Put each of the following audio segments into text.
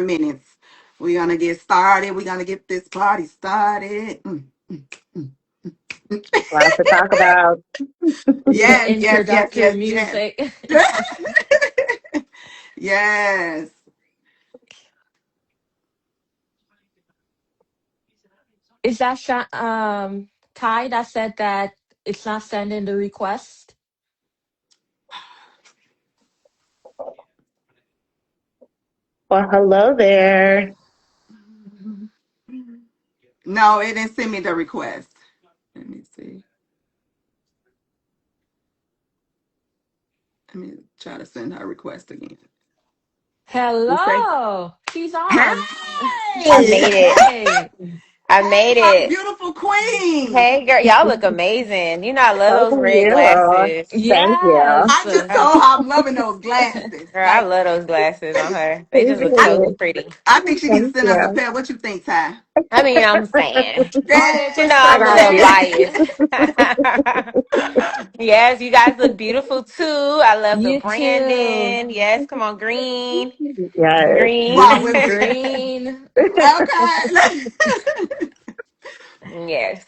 minutes. We're gonna get started. We're gonna get this party started. Lots to talk about. The Yes, yes, yes, introductory yes, yes. music. Yes. Is that Ty that said that it's not sending the request? Well, hello there. No, it didn't send me the request. Let me see. Let me try to send her a request again. Okay. Hello, she's on. I Hey! made it. Hey, I Hey, made my it. beautiful queen. Hey, girl, y'all look amazing. You know, I love So those do red you. glasses. Thank you. yes. I just Uh, told her I'm loving those glasses. Girl, I Like, love those glasses on her. They just look I, so Period. pretty. I think she needs to Thank send us a you. pair. What you think, Ty? I mean, I'm saying. Are they Yes. You know, I I'm a got little you. prescription? biased. Yes, you guys look beautiful too. I love the You too. branding. Yes, come on, green. Yes. Green. What was Green, it? green. Okay. Yes.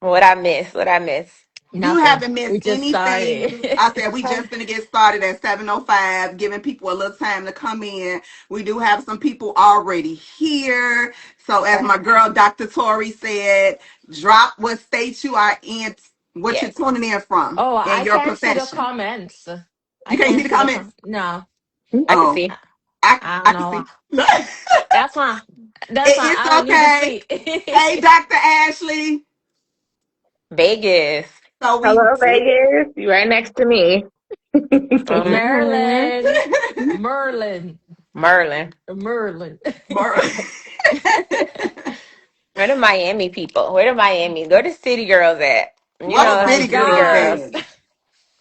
What I miss? What I miss? You Nothing. haven't We missed just started. anything. I said we just gonna get started at 7:05, giving people a little time to come in. We do have some people already here. So as my girl Dr. Tori said, drop what state you are in, what you're Yes. tuning in from, Oh, and I your can't see the profession. comments. I You can't see can't the see the comments? No, I can Oh, see. I I don't can know why. see. That's fine. That's fine. It's I don't need to okay. see. Hey, Dr. Ashley. Vegas. So we Hello, Vegas. You right next to me. Hmm. Maryland, Merlin, Merlin. Merlin. Mer- Where the Miami people? Where the Miami? Where the city girls at? You what know the Oh us my city city girls girls. gosh. at?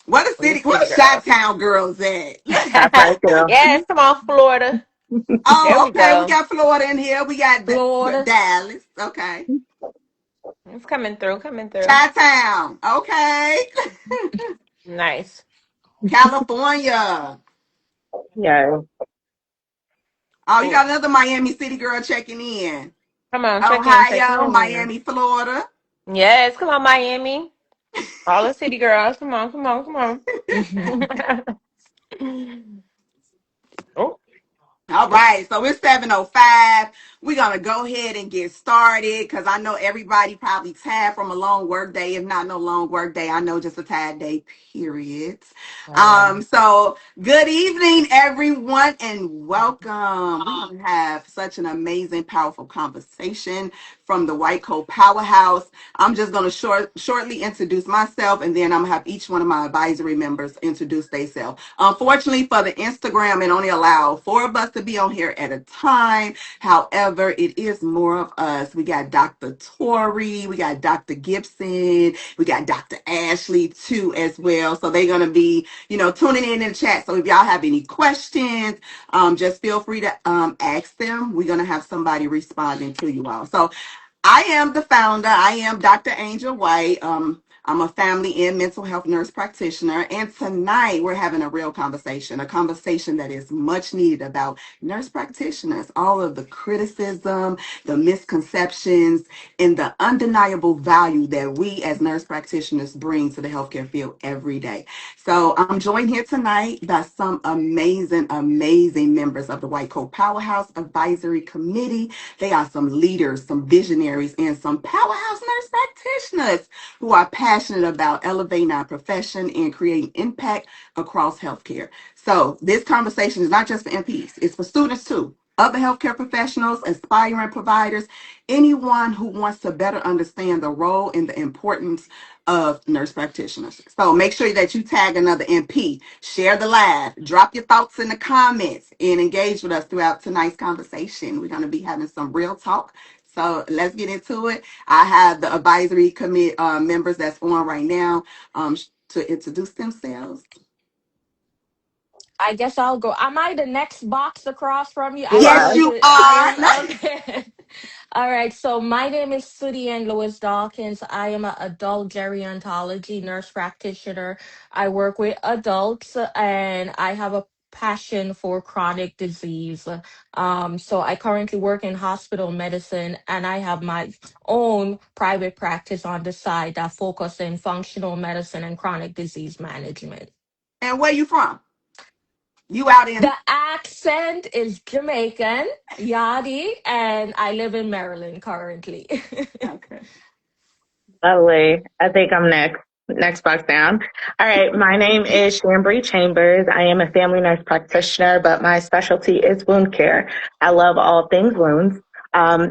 What the Where the city? What city the Chi girls? Town girls at? That's right, too. Yes, come on, Florida. There Oh, we okay. We go. got Florida in here. We got Florida. Dallas. Okay. It's coming through, coming through. Chi Town. Okay. Nice. California. Yeah. Oh, you Ooh. got another Miami city girl checking in. Come on, check Ohio, in. Miami, Florida. Yes, come on, Miami. All the city girls. Come on, come on, come Mhm. on. Oh, All right, so it's 7:05. We're gonna go ahead and get started because I know everybody probably tired from a long work day. If not no long work day, I know just a tired day, period. So good evening, everyone, and welcome. We're gonna have such an amazing, powerful conversation from the White Coat Powerhouse. I'm just gonna shortly introduce myself, and then I'm gonna have each one of my advisory members introduce themselves. Unfortunately, for the Instagram, it only allows four of us to be on here at a time. However, it is more of us. We got Dr. Tori, we got Dr. Gibson, we got Dr. Ashley too as well. So they're gonna be, tuning in the chat. So if y'all have any questions, just feel free to ask them. We're gonna have somebody responding to you all. So I am the founder. I am Dr. Angel White. I'm a family and mental health nurse practitioner. And tonight we're having a real conversation, a conversation that is much needed about nurse practitioners, all of the criticism, the misconceptions, and the undeniable value that we as nurse practitioners bring to the healthcare field every day. So I'm joined here tonight by some amazing, amazing members of the White Coat Powerhouse Advisory Committee. They are some leaders, some visionaries, and some powerhouse nurse practitioners who are passionate about elevating our profession and creating impact across healthcare. So this conversation is not just for NPs, it's for students too. Other healthcare professionals, aspiring providers, anyone who wants to better understand the role and the importance of nurse practitioners. So make sure that you tag another MP, share the live, drop your thoughts in the comments, and engage with us throughout tonight's conversation. We're going to be having some real talk. So let's get into it. I have the advisory committee members that's on right now to introduce themselves. I guess I'll go. Am I the next box across from you? I You don't Yes, know are. if you it, I are. am. Okay. All right. So my name is Sudi Ann Lewis Dawkins. I am an adult gerontology nurse practitioner. I work with adults and I have a passion for chronic disease. So I currently work in hospital medicine, and I have my own private practice on the side that focus in functional medicine and chronic disease management. And where you from? You out The in? accent is Jamaican, Yadi, and I live in Maryland currently. Okay. Lovely. I think I'm next. Next box down. All right. My name is Shambry Chambers. I am a family nurse practitioner, but my specialty is wound care. I love all things wounds.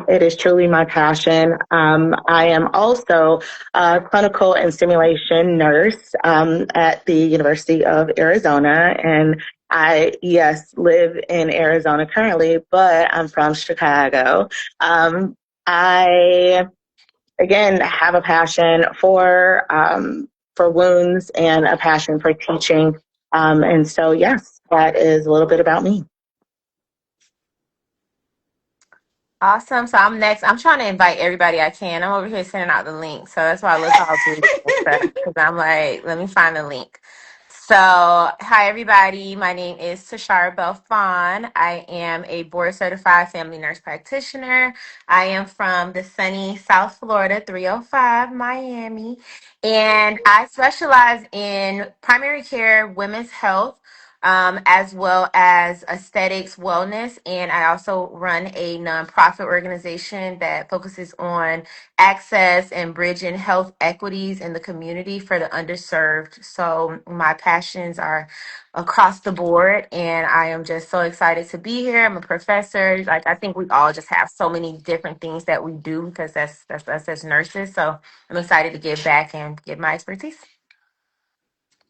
It is truly my passion. I am also a clinical and stimulation nurse at the University of Arizona. And I, yes, live in Arizona currently, but I'm from Chicago. I again have a passion for wounds and a passion for teaching. And so, yes, that is a little bit about me. Awesome. So I'm next. I'm trying to invite everybody I can. I'm over here sending out the link. So that's why I look all goofy and stuff. Because I'm like, let me find the link. So, hi, everybody. My name is Tashara Belfon. I am a board certified family nurse practitioner. I am from the sunny South Florida, 305 Miami. And I specialize in primary care, women's health, as well as aesthetics, wellness. And I also run a nonprofit organization that focuses on access and bridging health equities in the community for the underserved. So my passions are across the board, and I am just so excited to be here. I'm a professor. Like, I think we all just have so many different things that we do because that's us as nurses. So I'm excited to give back and give my expertise.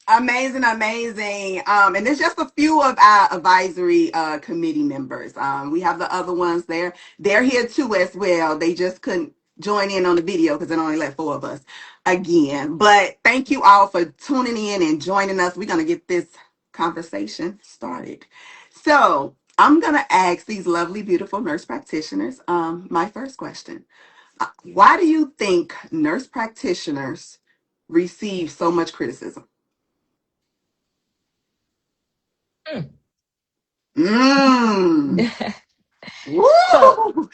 Amazing, amazing. And there's just a few of our advisory committee members. We have the other ones there. They're here too as well. They just couldn't join in on the video because it only let four of us again. But thank you all for tuning in and joining us. We're gonna get this conversation started. So I'm gonna ask these lovely, beautiful nurse practitioners. My first question: why do you think nurse practitioners receive so much criticism? Mmm. so Woo!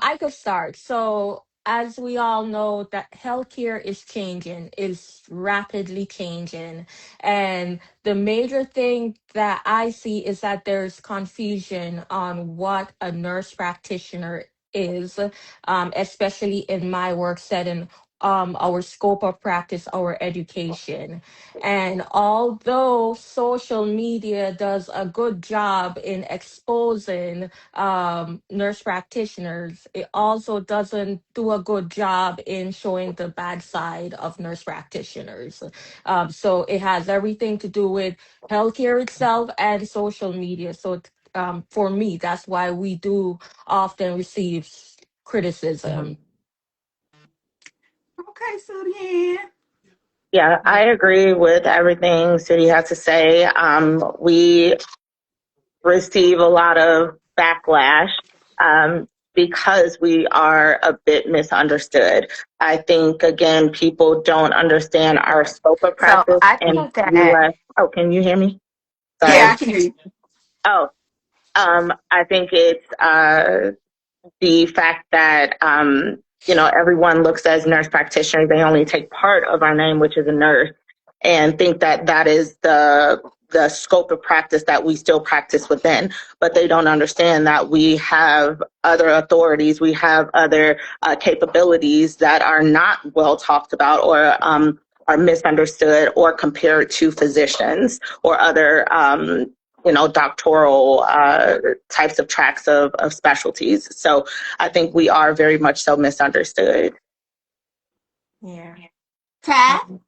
I could start. So as we all know that healthcare is changing, is rapidly changing. And the major thing that I see is that there's confusion on what a nurse practitioner is, especially in my work setting, our scope of practice, our education. And although social media does a good job in exposing nurse practitioners, it also doesn't do a good job in showing the bad side of nurse practitioners. So it has everything to do with healthcare itself and social media. So for me, that's why we do often receive criticism. Okay, so yeah. Yeah, I agree with everything City had to say. We receive a lot of backlash because we are a bit misunderstood. I think, again, people don't understand our scope of So practice I in think that U.S. Oh, can you hear me? Yeah, Sorry. I can hear you. Oh, I think it's the fact that everyone looks as nurse practitioners. They only take part of our name, which is a nurse, and think that that is the scope of practice that we still practice within. But they don't understand that we have other authorities, we have other capabilities that are not well talked about or are misunderstood or compared to physicians or other doctoral types of tracks of specialties. So I think we are very much so misunderstood. yeah. Ty? Um,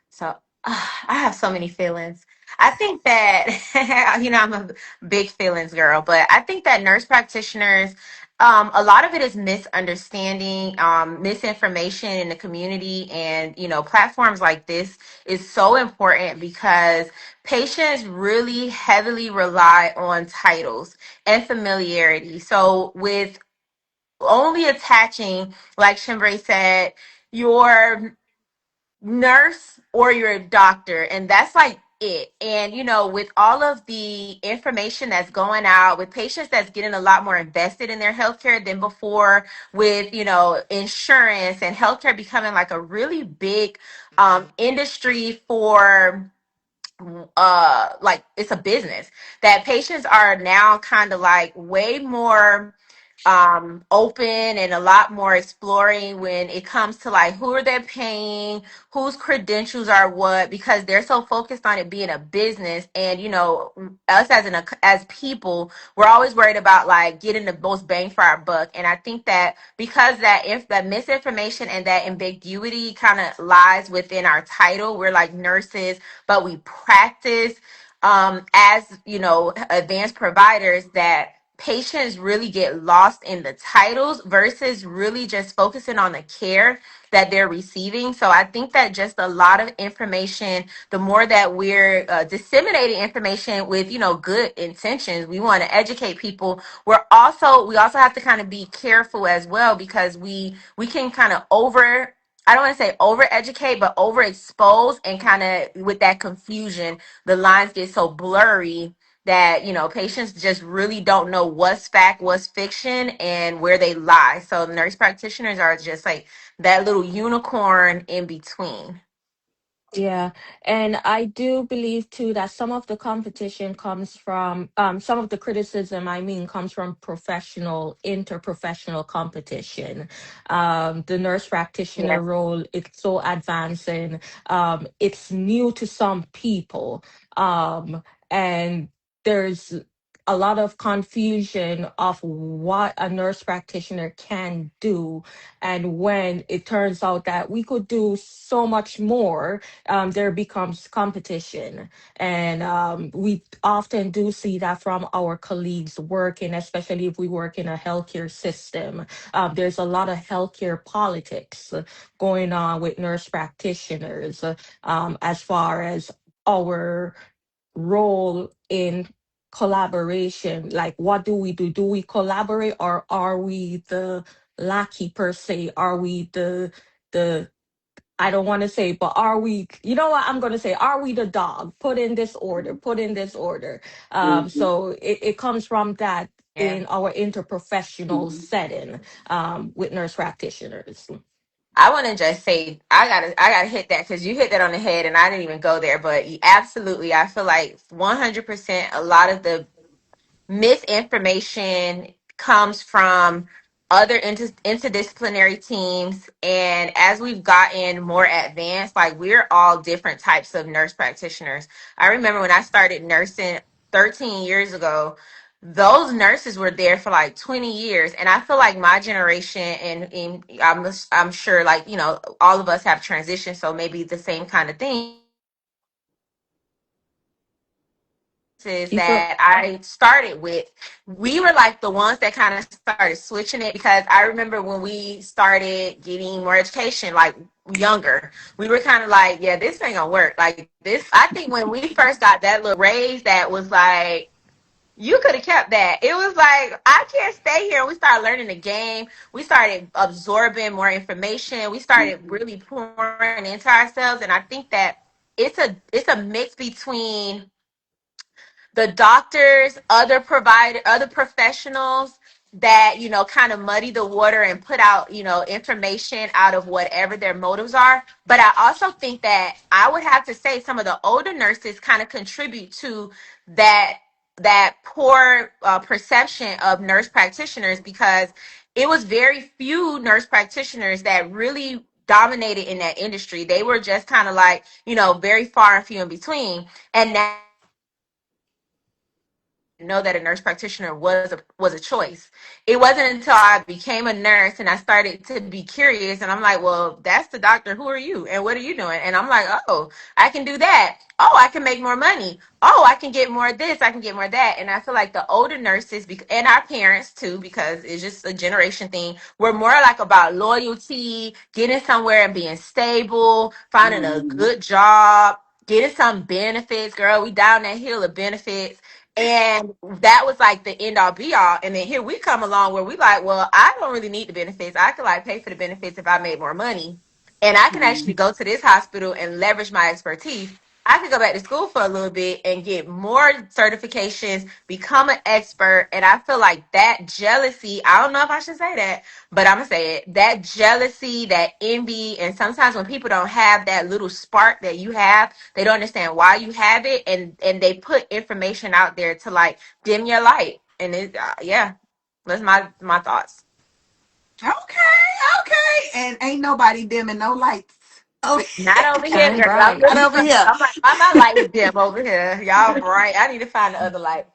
So I have so many feelings. I think that, I'm a big feelings girl, but I think that nurse practitioners, a lot of it is misunderstanding, misinformation in the community. And, platforms like this is so important because patients really heavily rely on titles and familiarity. So with only attaching, like Shimbre said, your nurse or you're a doctor, and that's like it. And, with all of the information that's going out, with patients that's getting a lot more invested in their healthcare than before, with, insurance and healthcare becoming like a really big industry for like it's a business, that patients are now kind of like way more open and a lot more exploring when it comes to like who are they paying, whose credentials are what, because they're so focused on it being a business. And us as people, we're always worried about like getting the most bang for our buck. And I think that because that if that misinformation and that ambiguity kind of lies within our title, we're like nurses, but we practice as advanced providers, that patients really get lost in the titles versus really just focusing on the care that they're receiving. So I think that just a lot of information, the more that we're disseminating information with good intentions, we want to educate people. We also have to kind of be careful as well, because we can kind of I don't want to say over educate, but overexpose, and kind of with that confusion, the lines get so blurry that patients just really don't know what's fact, what's fiction, and where they lie. So nurse practitioners are just like that little unicorn in between. Yeah, and I do believe too that some of the competition comes from some of the criticism, I mean, comes from interprofessional competition. The nurse Yeah. practitioner role, it's so advancing. It's new to some people. And there's a lot of confusion of what a nurse practitioner can do, and when it turns out that we could do so much more, there becomes competition. And we often do see that from our colleagues working, especially if we work in a healthcare system. There's a lot of healthcare politics going on with nurse practitioners, as far as our role in collaboration. Like, what do we do? Do we collaborate, or are we the lackey per se? Are we the I don't want to say, but are we, you know what I'm going to say? Are we the dog? Put in this order, put in this order. Mhm. So it comes from that Yeah. in our interprofessional setting, with nurse practitioners. I want to just say I gotta hit that because you hit that on the head and I didn't even go there, but absolutely, I feel like 100% a lot of the misinformation comes from other interdisciplinary teams. And as we've gotten more advanced, like we're all different types of nurse practitioners. I remember when I started nursing 13 years ago, those nurses were there for like 20 years. And I feel like my generation, and I'm sure like, all of us have transitioned. So maybe the same kind of thing is You feel, that I started with, we were like the ones that kind of started switching it, because I remember when we started getting more education, like younger, we were kind of like, yeah, this ain't gonna work. Like this, I think when we first got that little raise, that was like, you could have kept that. It was like, I can't stay here. We started learning the game. We started absorbing more information. We started really pouring into ourselves. And I think that it's a mix between the doctors, other professionals that, kind of muddy the water and put out, information out of whatever their motives are. But I also think that I would have to say some of the older nurses kind of contribute to that poor perception of nurse practitioners, because it was very few nurse practitioners that really dominated in that industry. They were just kind of like, very far and few in between. And now know that a nurse practitioner was a choice. It wasn't until I became a nurse and I started to be curious, and I'm like, well, that's the doctor. Who are you? And what are you doing? And I'm like, oh, I can do that. Oh, I can make more money. Oh, I can get more of this. I can get more of that. And I feel like the older nurses, and our parents too, because it's just a generation thing, were more like about loyalty, getting somewhere and being stable, finding a Mhm. good job, getting some benefits. Girl, we down that hill of benefits, and that was like the end all be all. And then here we come along where we like, well, I don't really need the benefits. I could like pay for the benefits if I made more money. And I can actually go to this hospital and leverage my expertise. I could go back to school for a little bit and get more certifications, become an expert. And I feel like that jealousy, I don't know if I should say that, but I'm gonna say it. That jealousy, that envy, and sometimes when people don't have that little spark that you have, they don't understand why you have it, and they put information out there to like dim your light. And it, yeah, that's my thoughts. Okay, okay. And ain't nobody dimming no lights. Oh, Not over here, Shine girl. Y'all not bright. really, over here. I'm like, why my light is dim over here? Y'all bright. I need to find the other light.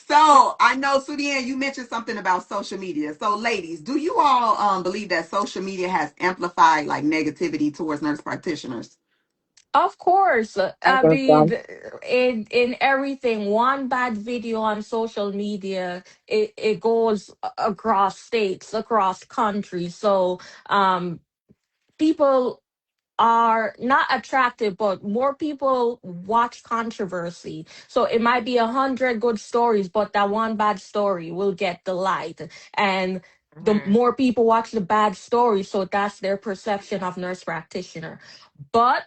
So I know, Sudian, you mentioned something about social media. So, ladies, do you all believe that social media has amplified like negativity towards nurse practitioners? Of course. I I think mean, so. in everything, one bad video on social media, it goes across states, across countries. So, um, people are not attractive, but more people watch controversy. So it might be 100 good stories, but that one bad story will get the light. And the Hmm. more people watch the bad story, so that's their perception of nurse practitioner. But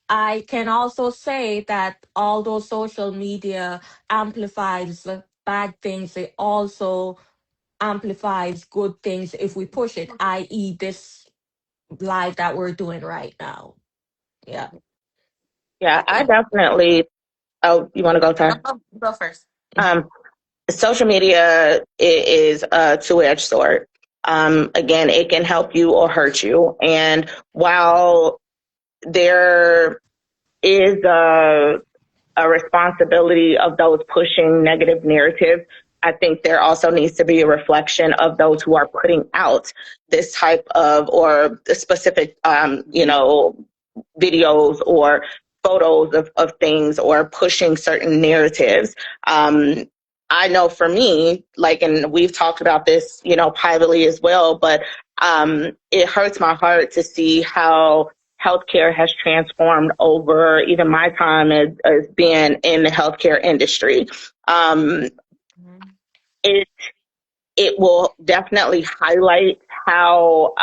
I can also say that although social media amplifies bad things, it also amplifies good things if we push it, i.e., this live that we're doing right now. Yeah. Yeah, I definitely. Oh, you want to go, Ty? Go first. Um, Social media is a two-edged sword. Again, it can help you or hurt you. And while there is a responsibility of those pushing negative narratives, I think there also needs to be a reflection of those who are putting out this type of or specific, videos or photos of things or pushing certain narratives. Um, I know for me, like, and we've talked about this, privately as well, but it hurts my heart to see how healthcare has transformed over even my time as being in the healthcare industry. Um, Mhm. it it will definitely highlight how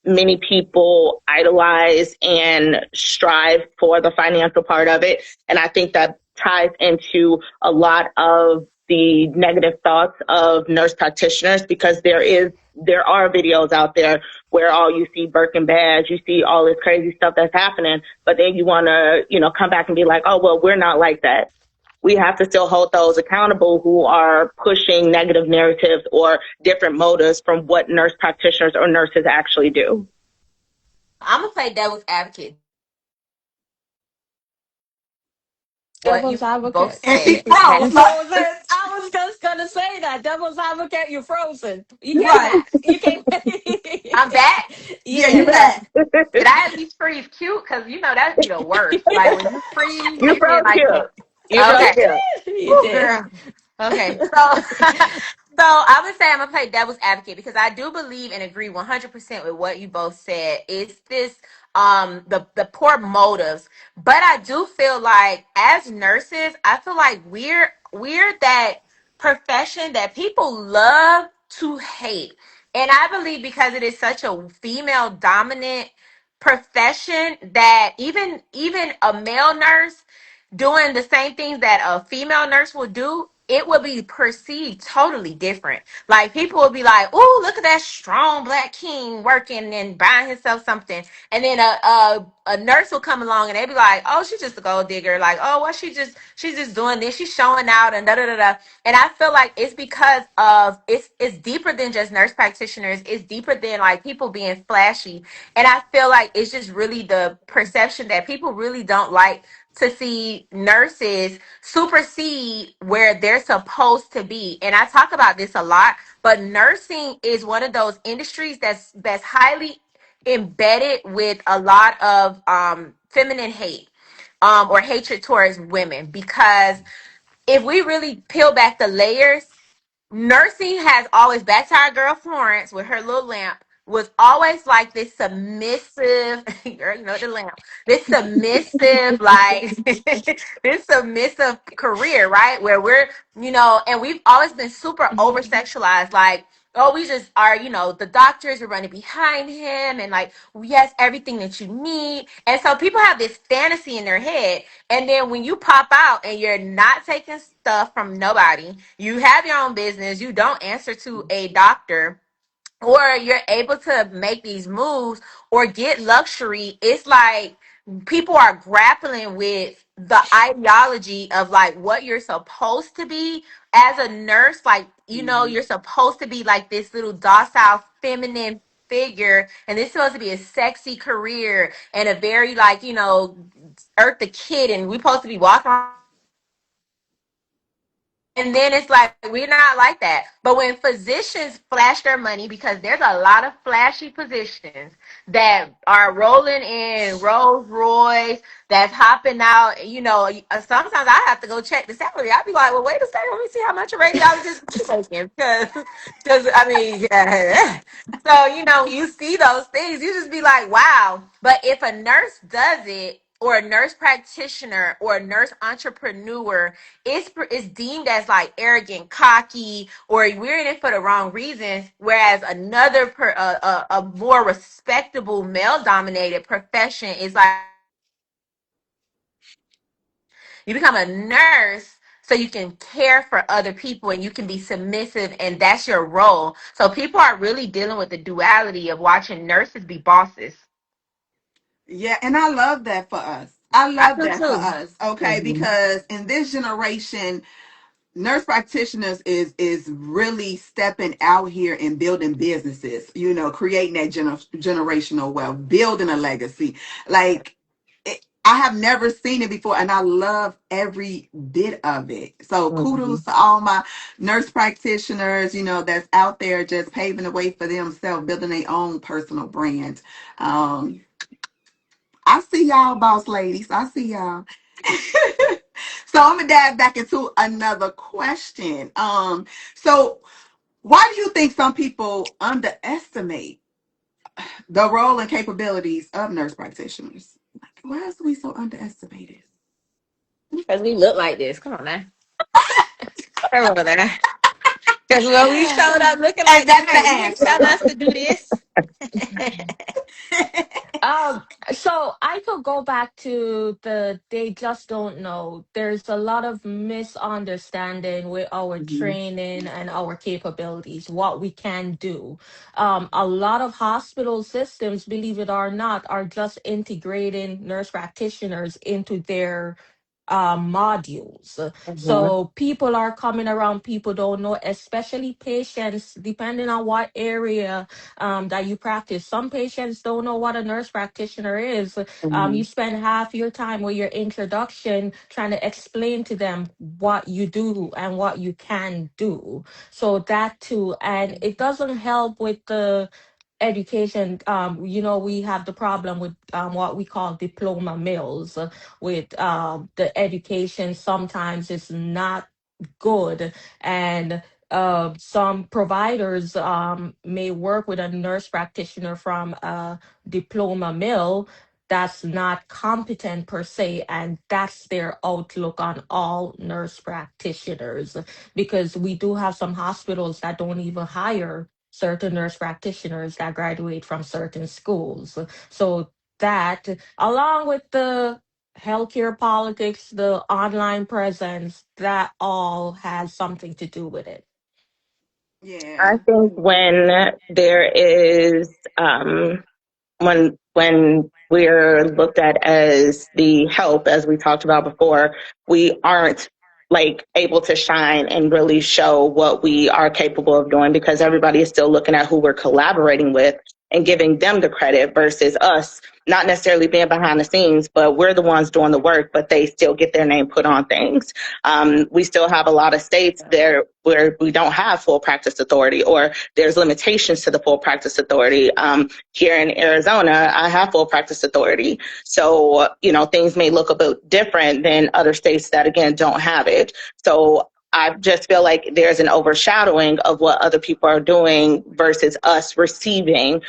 many people idolize and strive for the financial part of it. And I think that ties into a lot of the negative thoughts of nurse practitioners because there are videos out there where all you see Birkin bags, you see all this crazy stuff that's happening, but then you want to, come back and be like, oh, well, we're not like that. We have to still hold those accountable who are pushing negative narratives or different motives from what nurse practitioners or nurses actually do. I'm gonna play devil's advocate. What you Devil's both advocate. And she said. You froze. frozen. I was just gonna say that. Devil's advocate, you frozen. You came Right. back. You came I'm back. Yeah, you You Yeah. back. back. Did I at least freeze cute? Because that'd be the worst. Like when you freeze, You you can froze like cute. You You froze okay. cute. did. You Woo, did. girl. Okay, so I would say I'm gonna play devil's advocate because I do believe and agree 100% with what you both said. It's this the poor motives, but I do feel like as nurses, I feel like we're that profession that people love to hate, and I believe because it is such a female dominant profession that even a male nurse doing the same things that a female nurse would do, it would be perceived totally different. Like people would be like, "Ooh, look at that strong black king working and buying himself something," and then a nurse will come along and they be like, "Oh, she's just a gold digger." Like, "Oh, well, she's just doing this. She's showing out and da da da da." And I feel like it's because of it's deeper than just nurse practitioners. It's deeper than like people being flashy. And I feel like it's just really the perception that people really don't like to see nurses supersede where they're supposed to be. And I talk about this a lot, but nursing is one of those industries that's highly embedded with a lot of feminine hate or hatred towards women because if we really peel back the layers, nursing has always, back to our girl Florence with her little lamp, was always like this submissive girl, the lamp, this submissive, like this submissive career, right? Where we're, and we've always been super over sexualized. Like oh, we just are, the doctors are running behind him and like, yes, everything that you need. And so people have this fantasy in their head. And then when you pop out and you're not taking stuff from nobody, you have your own business, you don't answer to a doctor, or you're able to make these moves or get luxury, it's like people are grappling with the ideology of like what you're supposed to be as a nurse. Like, Mhm. you're supposed to be like this little docile, feminine figure, and this is supposed to be a sexy career and a very like, earth the kid, and we're supposed to be walking around. And then it's like, we're not like that. But when physicians flash their money, because there's a lot of flashy physicians that are rolling in Rolls Royce, that's hopping out, sometimes I have to go check the salary. I'd be like, well, wait a second, let me see how much a radiologist is making. Because, I mean, yeah. So, you see those things, you just be like, wow. But if a nurse does it, or a nurse practitioner or a nurse entrepreneur, it's deemed as like arrogant, cocky, or we're in it for the wrong reasons. Whereas another a more respectable male dominated profession is like, you become a nurse so you can care for other people and you can be submissive, and that's your role. So people are really dealing with the duality of watching nurses be bosses. Yeah, and I love that for us. I I love do that for too. us. Okay, Mhm. because in this generation, nurse practitioners is really stepping out here and building businesses, creating that generational wealth, building a legacy. Like, I have never seen it before, and I love every bit of it. So Mhm. kudos to all my nurse practitioners, that's out there just paving the way for themselves, building their own personal brand. um I see y'all, boss ladies. I see y'all. So I'm gonna dive back into another question. So why do you think some people underestimate the role and capabilities of nurse practitioners? Like, why is we so underestimated? Because we look like this. Come on now. Come on now. Because when we showed up looking like And that, that's the hey, you didn't tell us answer. to do this. Um, so I could go back to the they just don't know. There's a lot of misunderstanding with our Mhm. training and our capabilities, what we can do. A lot of hospital systems, believe it or not, are just integrating nurse practitioners into their modules. Mhm. So people are coming around, people don't know, especially patients, depending on what area that you practice. Some patients don't know what a nurse practitioner is. You Mhm. spend half your time with your introduction trying to explain to them what you do and what you can do. So that too. And it doesn't help with the education. We have the problem with what we call diploma mills, with the education sometimes is not good, and some providers may work with a nurse practitioner from a diploma mill that's not competent per se, and that's their outlook on all nurse practitioners, because we do have some hospitals that don't even hire certain nurse practitioners that graduate from certain schools. So that, along with the healthcare politics, the online presence, that all has something to do with it. I Yeah. think when there is when we're looked at as the help, as we talked about before, we aren't like able to shine and really show what we are capable of doing, because everybody is still looking at who we're collaborating with and giving them the credit versus us not necessarily being behind the scenes, but we're the ones doing the work, but they still get their name put on things. We still have a lot of states there where we don't have full practice authority, or there's limitations to the full practice authority. Here in Arizona, I have full practice authority. So, things may look a bit different than other states that, again, don't have it. So I just feel like there's an overshadowing of what other people are doing versus us receiving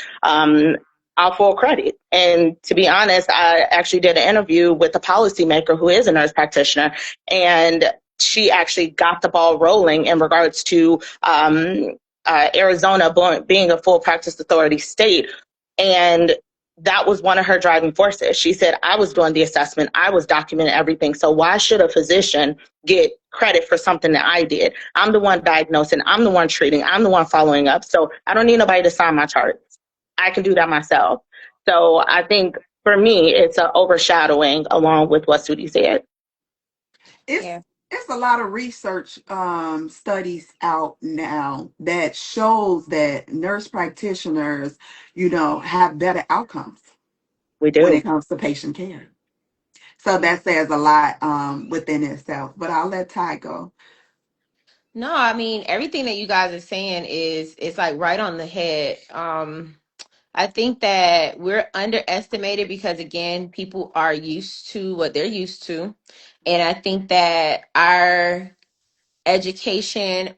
our full credit. And to be honest, I actually did an interview with a policymaker who is a nurse practitioner, and she actually got the ball rolling in regards to Arizona being a full practice authority state. And that was one of her driving forces. She said, I was doing the assessment, I was documenting everything. So why should a physician get credit for something that I did? I'm the one diagnosing, I'm the one treating, I'm the one following up. So I don't need nobody to sign my charts. I can do that myself. So I think for me, it's an overshadowing along with what Sudi said. it's Yeah. it's a lot of research studies out now that shows that nurse practitioners, have better outcomes We when do. it comes to patient care. So that says a lot within itself. But I'll let Ty go. No, I mean everything that you guys are saying is like right on the head. I think that we're underestimated because again, people are used to what they're used to. And I think that our education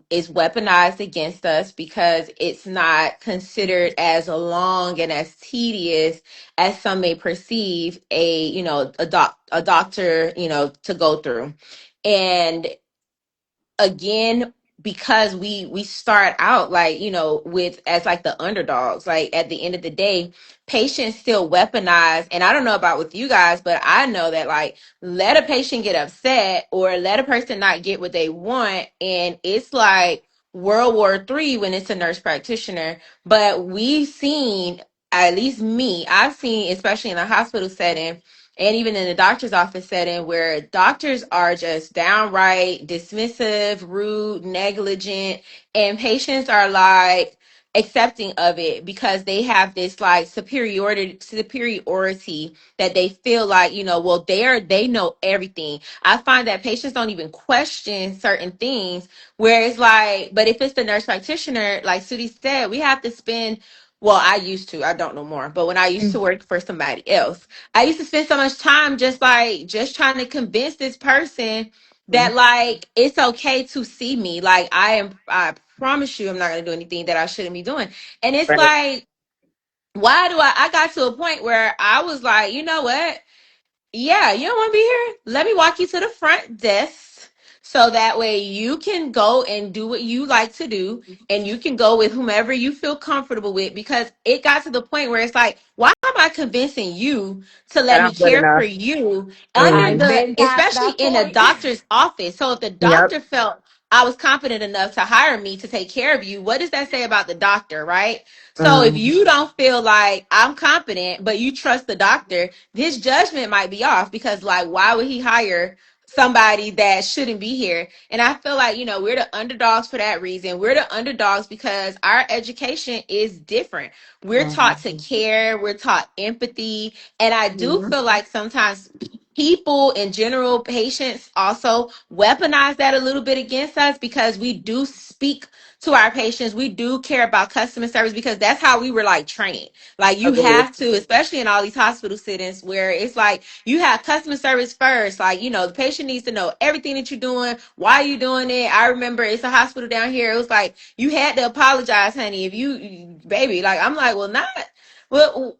is weaponized against us because it's not considered as long and as tedious as some may perceive a doctor, to go through. And again, because we start out like with as like the underdogs, like at the end of the day patients still weaponize. And I don't know about with you guys, but I know that like let a patient get upset or let a person not get what they want and it's like World War III when it's a nurse practitioner. But we've seen, at least me, I've seen, especially in a hospital setting and even in the doctor's office setting where doctors are just downright dismissive, rude, negligent, and patients are like accepting of it because they have this like superiority that they feel like, well, they know everything. I find that patients don't even question certain things where it's like, but if it's the nurse practitioner, like Sudi said, we have to spend, well, I used to, I don't know more, but when I used to work for somebody else, I used to spend so much time just trying to convince this person Mhm. that like it's okay to see me. Like I promise you I'm not gonna do anything that I shouldn't be doing. And it's Right. like, why do I got to a point where I was like, you know what? Yeah, you don't want to be here? Let me walk you to the front desk so that way you can go and do what you like to do and you can go with whomever you feel comfortable with because it got to the point where it's like, why am I convincing you to That let me I'm good care for enough. you under Hmm. I've the, been past especially that in a point. doctor's office? So if the Yep. doctor felt I was confident enough to hire me to take care of you, what does that say about the doctor, right? So if Hmm. you don't feel like I'm competent, but you trust the doctor, his judgment might be off because like why would he hire somebody that shouldn't be here? And I feel like we're the underdogs for that reason. We're the underdogs because our education is different. We're taught to care, we're taught empathy, and I do Mhm. feel like sometimes people in general, patients also weaponize that a little bit against us because we do speak to our patients. We do care about customer service because that's how we were like trained. Like you Agreed. have to, especially in all these hospital settings where it's like you have customer service first. Like, the patient needs to know everything that you're doing, why you doing it. I remember it's a hospital down here. It was like you had to apologize, honey, if baby. Like I'm like, well, not well.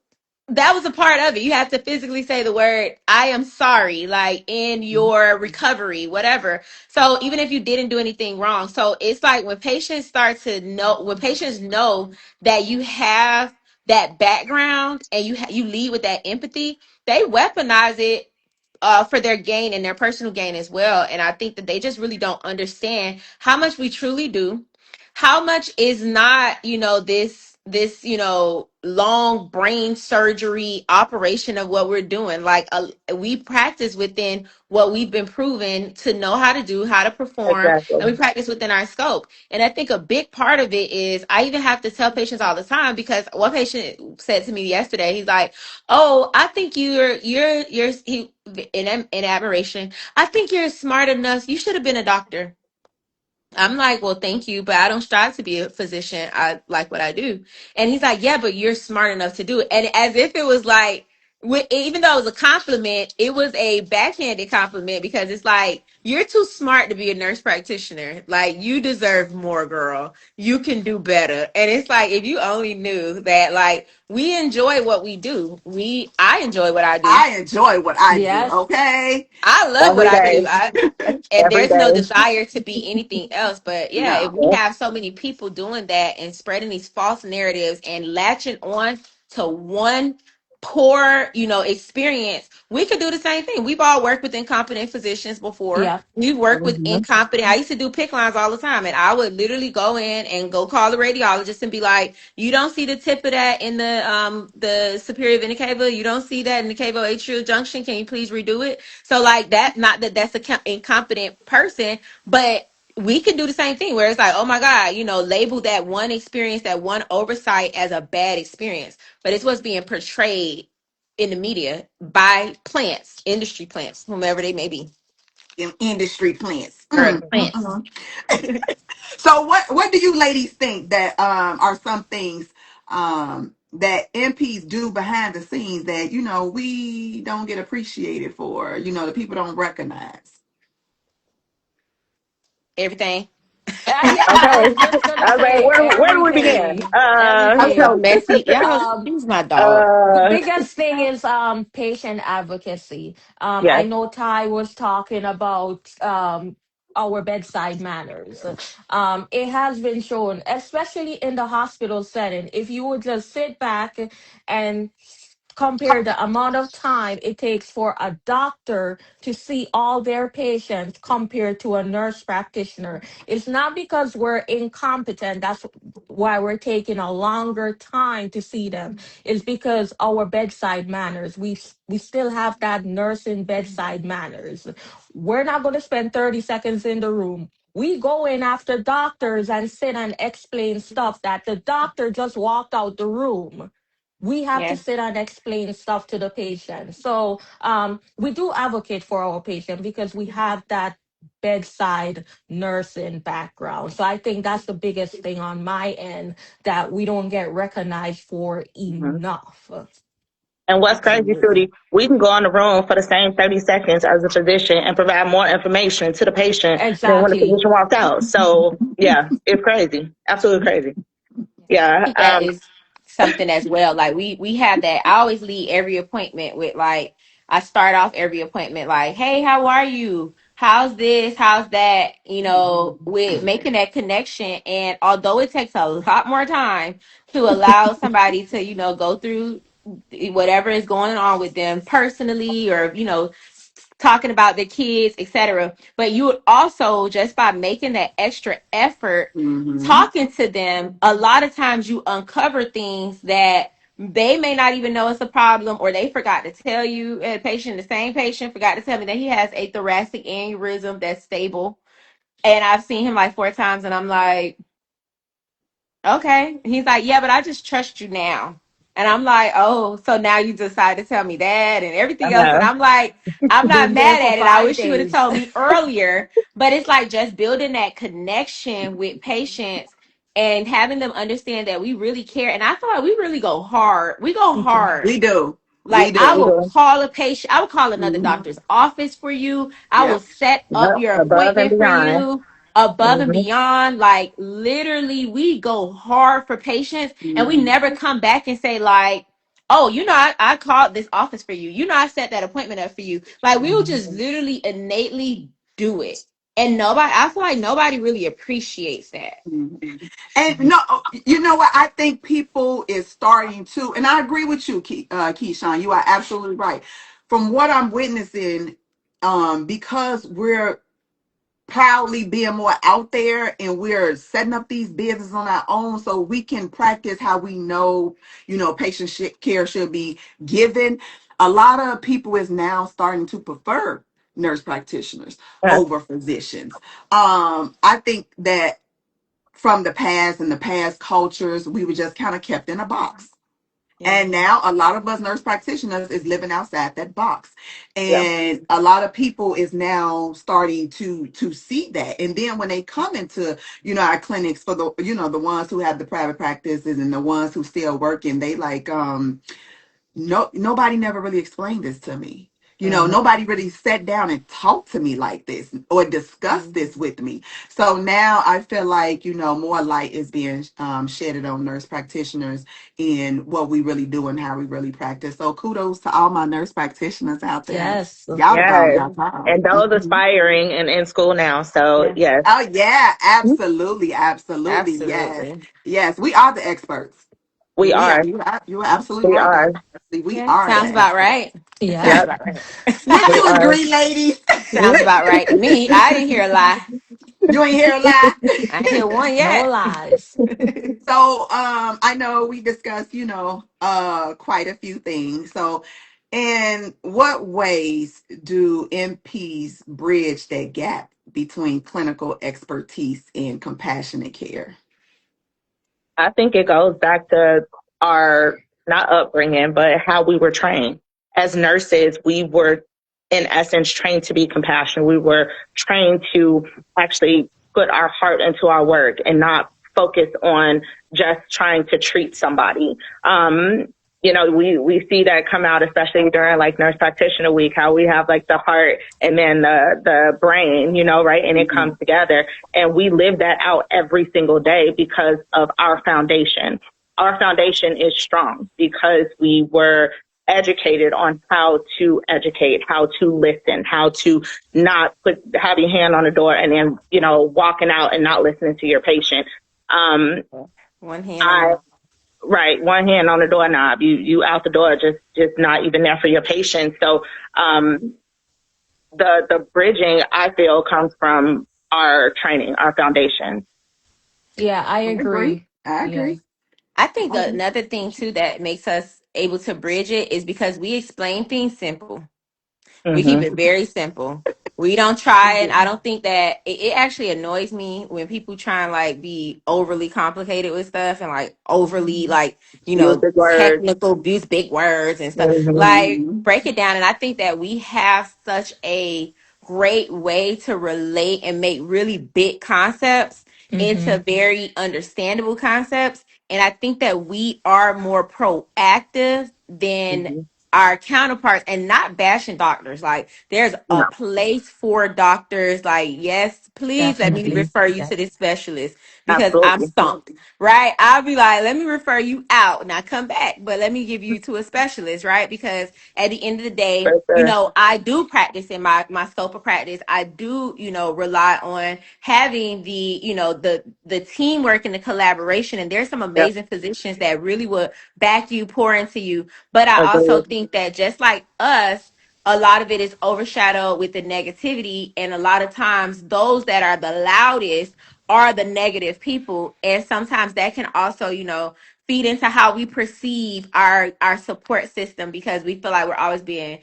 That was a part of it. You have to physically say the word, I am sorry, like in your recovery, whatever. So even if you didn't do anything wrong. So it's like when patients know that you have that background and you lead with that empathy, they weaponize it for their gain and their personal gain as well. And I think that they just really don't understand how much we truly do, how much is not, this long brain surgery operation of what we're doing. Like we practice within what we've been proven to know how to do, how to perform, Exactly. and we practice within our scope. And I think a big part of it is I even have to tell patients all the time because one patient said to me yesterday, he's like, "Oh, I think you're he in admiration. I think you're smart enough. You should have been a doctor." I'm like, well, thank you, but I don't strive to be a physician. I like what I do. And he's like, yeah, but you're smart enough to do it. And as if it was like Even though it was a compliment, it was a backhanded compliment because it's like you're too smart to be a nurse practitioner. Like you deserve more, girl. You can do better. And it's like if you only knew that, like we enjoy what we do. I enjoy what I do. I enjoy what I do. Yes. Okay. I love what Every I do. day, And every there's no day. desire to be anything else. But yeah, if No. we have so many people doing that and spreading these false narratives and latching on to one poor, experience, we could do the same thing. We've all worked with incompetent physicians before. Yeah. We've worked with Mm-hmm. incompetent. I used to do pick lines all the time, and I would literally go in and go call the radiologist and be like, "You don't see the tip of that in the superior vena cava. You don't see that in the cavo-atrial junction. Can you please redo it?" So like that, not that that's a incompetent person, but we can do the same thing where it's like, oh my God, label that one experience, that one oversight as a bad experience. But it's what's being portrayed in the media by plants, industry plants, whomever they may be. In industry plants. Girl, Mm, mm, plants. mm. So what do you ladies think that are some things that MPs do behind the scenes that we don't get appreciated for, the people don't recognize? Everything. Yeah, I was Okay. just gonna I was like, say where do we begin? everything. I'm so Everything. messy. Y'all, Um, he's my dog. the uh, biggest thing is patient advocacy. I yes, know Ty was talking about our bedside manners. It has been shown, especially in the hospital setting, if you would just sit back and compare the amount of time it takes for a doctor to see all their patients compared to a nurse practitioner. It's not because we're incompetent, that's why we're taking a longer time to see them. It's because our bedside manners, we still have that nursing bedside manners. We're not going to spend 30 seconds in the room. We go in after doctors and sit and explain stuff that the doctor just walked out the room. We have to Yeah. sit and explain stuff to the patient. So we do advocate for our patient because we have that bedside nursing background. So I think that's the biggest thing on my end that we don't get recognized for mhm. enough. And what's crazy, Absolutely. Trudy, we can go in the room for the same 30 seconds as a physician and provide more information to the patient than when the Exactly. physician walked out. So, yeah, it's crazy. Absolutely crazy. I Yeah. think that is something as well. Like we have that. I always lead every appointment with like I start off every appointment like, "Hey, how are you? How's this? How's that?" With making that connection. And although it takes a lot more time to allow somebody to go through whatever is going on with them personally, or talking about the kids, etc. But you would also, just by making that extra effort Mm-hmm. talking to them, a lot of times you uncover things that they may not even know it's a problem, or they forgot to tell you. A patient, the same patient, forgot to tell me that he has a thoracic aneurysm that's stable, and I've seen him like 4 times, and I'm like, okay. He's like, yeah, but I just trust you now. And I'm like, oh, so now you decide to tell me that and everything else. And Uh-huh. I'm like, I'm not Been there mad for at it. I 5 wish you would have days. told me earlier. But it's like just building that connection with patients and having them understand that we really care. And I feel like we really go hard. We go hard. We do. We Like I do. will Mhm. call a patient, I will call another Mm-hmm. doctor's office for you. I will Yep. set up Yep. your Above and appointment for beyond. you above and Hmm. beyond. Like literally, we go hard for patients, and we Mm-hmm. never come back and say like, "Oh, I called this office for you. I set that appointment up for you." Like we will just literally innately do it, and nobody. I feel like nobody really appreciates that. Mm-hmm. And no, you know what? I think people is starting to, and I agree with you, Keyshawn. You are absolutely right. From what I'm witnessing, because we're proudly being more out there and we're setting up these businesses on our own so we can practice how we know, patient care should be given. A lot of people is now starting to prefer nurse practitioners Yes. over physicians. I think that from the past and the past cultures, we were just kind of kept in a box. Yeah. And now a lot of us nurse practitioners is living outside that box. Yep. And a lot of people is now starting to see that. And then when they come into, our clinics for the ones who have the private practices and the ones who still working, they like, nobody never really explained this to me. Mm-hmm. Nobody really sat down and talked to me like this or discussed this with me. So now I feel like, more light is being shedded on nurse practitioners in what we really do and how we really practice. So kudos to all my nurse practitioners out there. Yes. Y'all done Yes. y'all And time. those Mhm. aspiring and in school now. So Yeah, yes. Oh yeah, absolutely, absolutely, yes, absolutely. yes. We are the experts. We We are. are. You are absolutely We right, are. Dr. Ashley. We Yeah, are sounds the about experts. right. Sounds Yeah. Yep. about right. Wouldn't We you are. agree, ladies? Sounds about right to me. I didn't hear a lie. You ain't hear a lie. I ain't hear one No yet. lies. So I know we discussed, quite a few things. So in what ways do MPs bridge that gap between clinical expertise and compassionate care? I think it goes back to our not upbringing, but how we were trained. As nurses, we were in essence trained to be compassionate. We were trained to actually put our heart into our work and not focus on just trying to treat somebody. We see that come out, especially during like nurse practitioner week, how we have like the heart and then the brain, right? And it comes Mhm. together. And we live that out every single day because of our foundation. Our foundation is strong because we were educated on how to educate, how to listen, how to not have your hand on the door and then, walking out and not listening to your patient. Um, One hand on the I, knob. right, one hand on the doorknob, you out the door, just not even there for your patient. So, the bridging I feel comes from our training, our foundation. Yeah, I I agree. agree. I Yeah. agree. I think I agree. another thing too that makes us able to bridge it is because we explain things simple. We keep it Mm-hmm. very simple. We don't try, and I don't think that it actually annoys me when people try and like be overly complicated with stuff and like overly like Use the word. technical, use big words and stuff. Mm-hmm. Like Mhm. break it down, and I think that we have such a great way to relate and make really big concepts into Mm-hmm. very understandable concepts. And I think that we are more proactive than Mm-hmm. our counterparts, and not bashing doctors. Like there's a No, place for doctors. Like, yes, please let me Definitely. refer you to this specialist because I'm absolutely. stumped. Right? I'll be like, let me refer you out. Now come back, but let me give you to a specialist, right? Because at the end of the day, For sure. I do practice in my scope of practice. I do, rely on having the teamwork and the collaboration. And there's some Yep. amazing physicians that really would back you, pour into you, but I also Agreed. think that just like us, a lot of it is overshadowed with the negativity. And a lot of times, those that are the loudest are the negative people. And sometimes that can also, feed into how we perceive our support system because we feel like we're always being,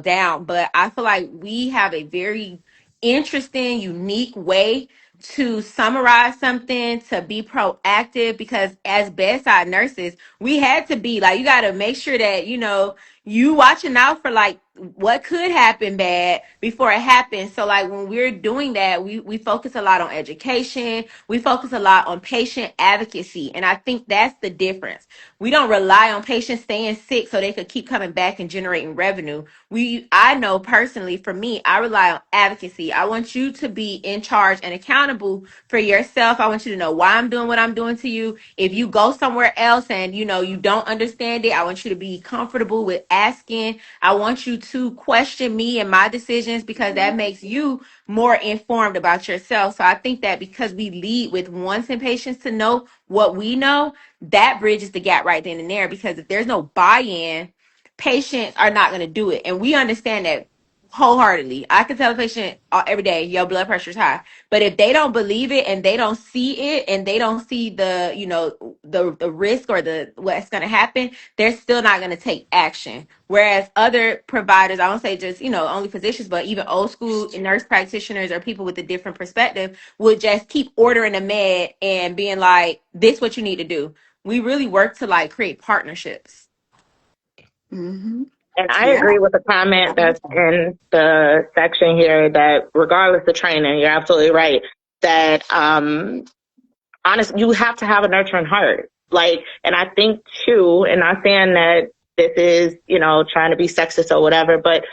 down. But I feel like we have a very interesting, unique way to summarize something, to be proactive, because as bedside nurses, we had to be like, you got to make sure that you watching out for like what could happen bad before it happens. So like when we're doing that, we focus a lot on education, we focus a lot on patient advocacy, and I think that's the difference. We don't rely on patients staying sick so they could keep coming back and generating revenue. I know personally, for me, I rely on advocacy. I want you to be in charge and accountable for yourself. I want you to know why I'm doing what I'm doing to you. If you go somewhere else and you don't understand it, I want you to be comfortable with asking. I want you to question me and my decisions because that makes you more informed about yourself. So I think that because we lead with wanting patients to know what we know, that bridges the gap right then and there. Because if there's no buy-in, patients are not going to do it. And we understand that wholeheartedly. I can tell a patient every day, your blood pressure is high. But if they don't believe it and they don't see it and they don't see the risk or the what's going to happen, they're still not going to take action. Whereas other providers, I don't say just, only physicians, but even old school nurse practitioners or people with a different perspective would just keep ordering a med and being like, this what you need to do. We really work to like create partnerships. Mhm. And I Yeah. agree with the comment that's in the section here that regardless of training, you're absolutely right. That honest, you have to have a nurturing heart. Like, and I think too, and not saying that this is, trying to be sexist or whatever. But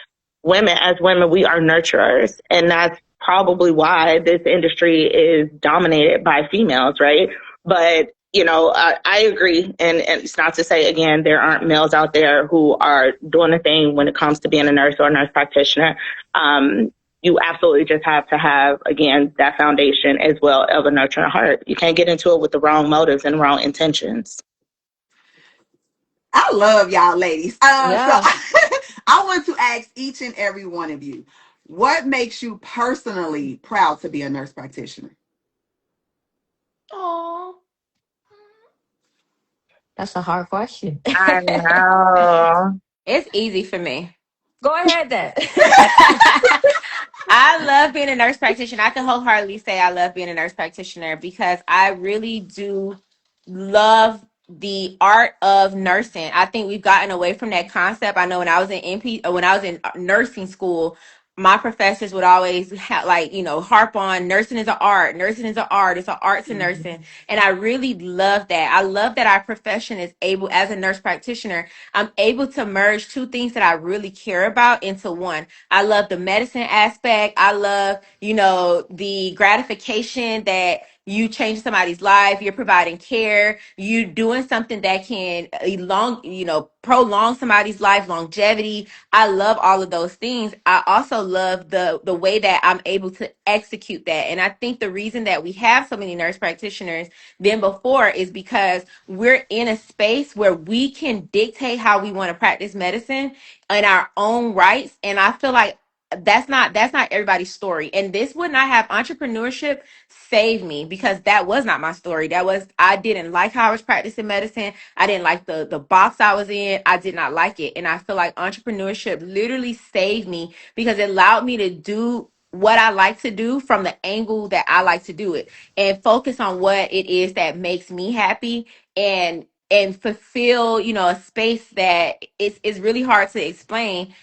women, as women, we are nurturers. And that's probably why this industry is dominated by females, right? But, I agree. And it's not to say, again, there aren't males out there who are doing the thing when it comes to being a nurse or a nurse practitioner. You absolutely just have to have, again, that foundation as well of a nurturing heart. You can't get into it with the wrong motives and wrong intentions. I love y'all ladies. So Yeah. I want to ask each and every one of you, what makes you personally proud to be a nurse practitioner? Oh, that's a hard question. I know. It's easy for me. Go ahead then. I love being a nurse practitioner. I can wholeheartedly say I love being a nurse practitioner because I really do love the art of nursing. I think we've gotten away from that concept. I know when I was in when I was in nursing school, my professors would always harp on nursing is an art. Nursing is an art. It's an art to nursing. And I really love that. I love that our profession is able, as a nurse practitioner, I'm able to merge two things that I really care about into one. I love the medicine aspect. I love, the gratification that you change somebody's life, you're providing care, you doing something that can prolong somebody's life, longevity. I love all of those things. I also love the way that I'm able to execute that. And I think the reason that we have so many nurse practitioners than before is because we're in a space where we can dictate how we want to practice medicine in our own rights. And I feel like that's not everybody's story. And this would not have entrepreneurship save me, because that was not my story. That was, I didn't like how I was practicing medicine. I didn't like the box I was in. I did not like it. And I feel like entrepreneurship literally saved me because it allowed me to do what I like to do from the angle that I like to do it, and focus on what it is that makes me happy, and fulfill, a space that is really hard to explain.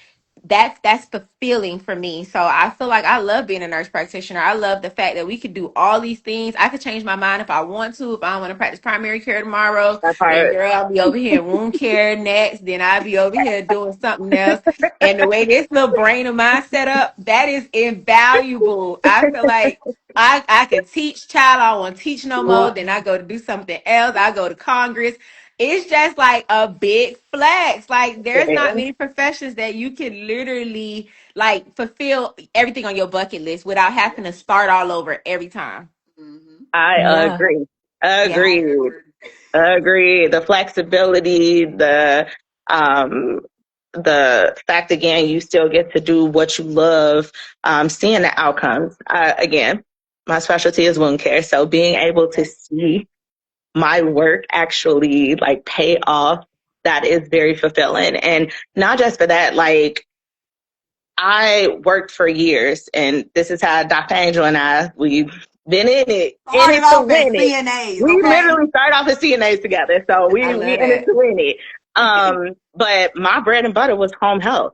That's fulfilling for me. So I feel like I love being a nurse practitioner. I love the fact that we could do all these things. I could change my mind if I want to. If I want to practice primary care tomorrow, That then part. girl, I'll be over here in wound care next. Then I'll be over here doing something else. And the way this little brain of mine set up, that is invaluable. I feel like I could teach child. I don't want to teach no more. What? Then I go to do something else. I go to Congress. It's just like a big flex. Like, there's not many professions that you can literally like fulfill everything on your bucket list without having to start all over every time. Mm-hmm. I Yeah. agree. Yeah. Agreed. Agree. The flexibility, the fact, again, you still get to do what you love, seeing the outcomes. Again, my specialty is wound care, so being able to see my work actually like pay off, that is very fulfilling. And not just for that, like, I worked for years, and this is how Dr. Angel and we've been in Started it to off as win it. CNAs, We okay? literally started off as CNAs together, so I we love in it that. to win it. But my bread and butter was home health,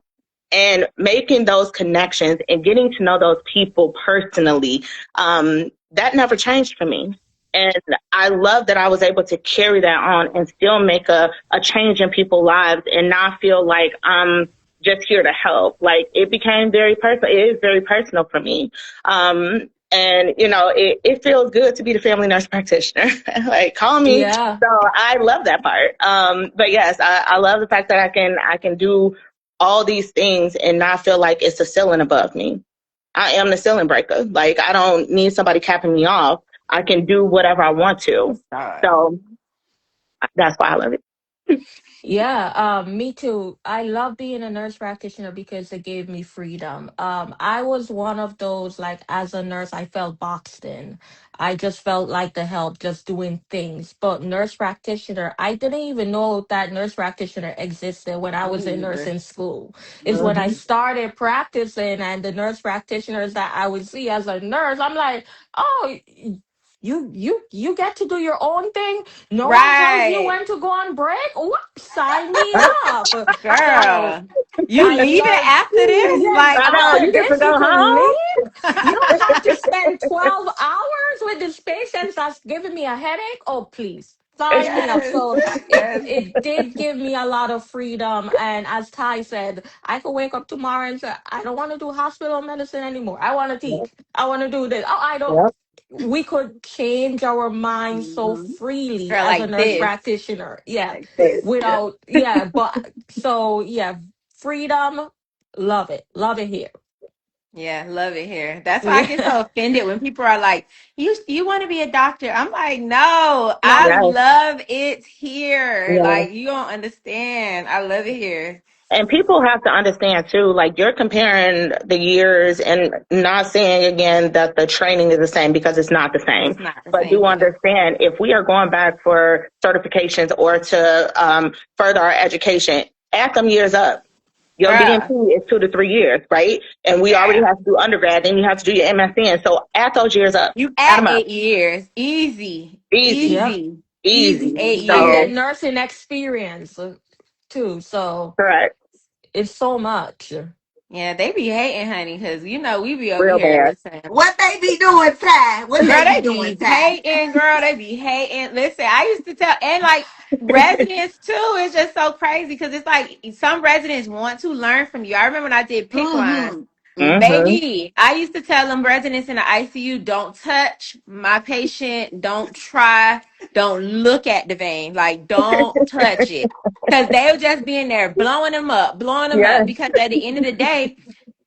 and making those connections and getting to know those people personally. That never changed for me. And I love that I was able to carry that on and still make a change in people's lives and not feel like I'm just here to help. Like, it became very personal. It is very personal for me. And it feels good to be the family nurse practitioner. Like, call me. Yeah. So I love that part. But yes, I love the fact that I can do all these things and not feel like it's a ceiling above me. I am the ceiling breaker. Like, I don't need somebody capping me off. I can do whatever I want to. So that's why I love it. Yeah, me too. I love being a nurse practitioner because it gave me freedom. I was one of those, like, as a nurse, I felt boxed in. I just felt like the help, just doing things. But nurse practitioner, I didn't even know that nurse practitioner existed when I was Me in either. nursing school. It's when I Mhm. started practicing, and the nurse practitioners that I would see as a nurse, I'm like, oh, you get to do your own thing. No one tells you Right. when to go on break. What? Sign me up. So Girl. You I leaving love, after this? yes, Like, I know, after you get to this, go you can home. leave. You don't have to spend 12 hours with this patient that's giving me a headache. Oh, please. Sign me up. Yes. So Yes. it did give me a lot of freedom. And as Ty said, I could wake up tomorrow and say, I don't want to do hospital medicine anymore. I want to Yep. teach. I want to do this. Oh, I don't. Yep. We could change our minds so Mhm. freely Girl, as a like nurse this. practitioner. Yeah. Like this. Yeah. Without, yeah. But so, yeah, freedom, love it. Love it here. Yeah, love it here. That's why I get Yeah. so offended when people are like, you want to be a doctor?" I'm like, "No, I No. Yes. love it here. Yes. Like, you don't understand. I love it here." And people have to understand too, like you're comparing the years and not saying again that the training is the same because it's not the same. It's not the But same. do Yeah. understand if we are going back for certifications or to further our education, add them years up. Your Bruh. BMT is 2 to 3 years, right? And we already Yeah. have to do undergrad, then you have to do your MSN. So add those years up. You Add at them up. 8 years. Easy. Easy. Yep. Easy. Easy Easy. 'Cause eight get So years. nursing experience too. So correct. it's so much. Yeah, they be hating, honey, because we be over Real here bad. listening. What they be doing, Ty? What Girl, they be they doing, be Ty? hating, girl. They be hating. Listen, I used to tell, and like residents too, it's just so crazy because it's like some residents want to learn from you. I remember when I did PIC lines. Mm-hmm. Mm-hmm. Mm-hmm. Baby, I used to tell them residents in the ICU, don't touch my patient, don't try, don't look at the vein, like don't touch it. Because they'll just be in there blowing them up. Yes, Because at the end of the day,